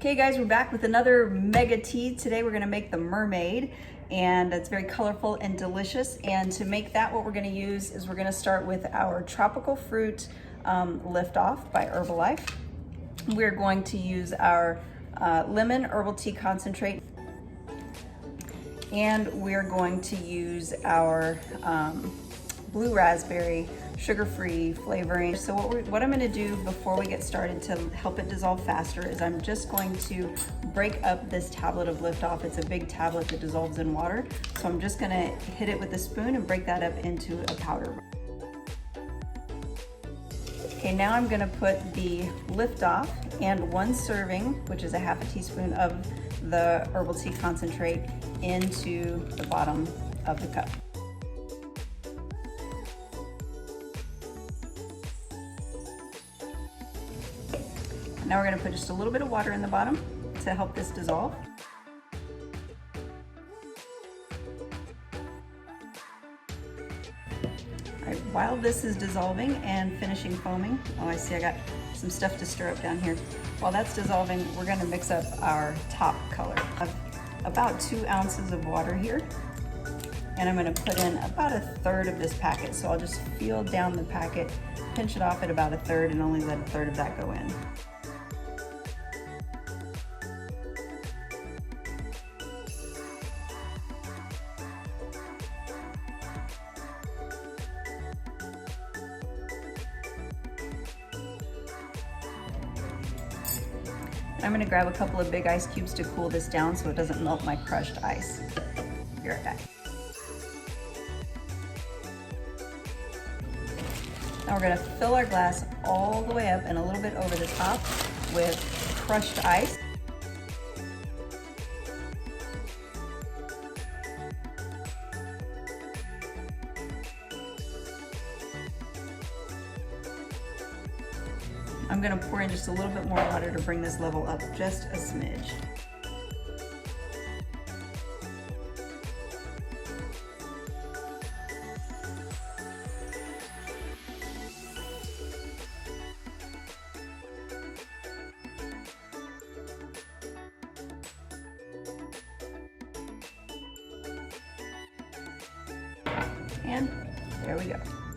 Okay guys, we're back with another mega tea. Today we're gonna make the Mermaid, and it's very colorful and delicious. And to make that, what we're gonna use is we're gonna start with our tropical fruit lift off by Herbalife. We're going to use our lemon herbal tea concentrate, and we're going to use our blue raspberry sugar-free flavoring. So what I'm gonna do before we get started to help it dissolve faster is I'm just going to break up this tablet of Liftoff. It's a big tablet that dissolves in water. So I'm just gonna hit it with a spoon and break that up into a powder. Okay, now I'm gonna put the Liftoff and 1 serving, which is a half a teaspoon of the herbal tea concentrate, into the bottom of the cup. Now we're gonna put just a little bit of water in the bottom to help this dissolve. All right, while this is dissolving and finishing foaming, oh, I see I got some stuff to stir up down here. While that's dissolving, we're gonna mix up our top color. I have about 2 ounces of water here, and I'm gonna put in about 1/3 of this packet. So I'll just feel down the packet, pinch it off at about 1/3, and only let 1/3 of that go in. I'm gonna grab a couple of big ice cubes to cool this down so it doesn't melt my crushed ice. Be right back. Now we're gonna fill our glass all the way up and a little bit over the top with crushed ice. I'm gonna pour in just a little bit more water to bring this level up just a smidge. And there we go.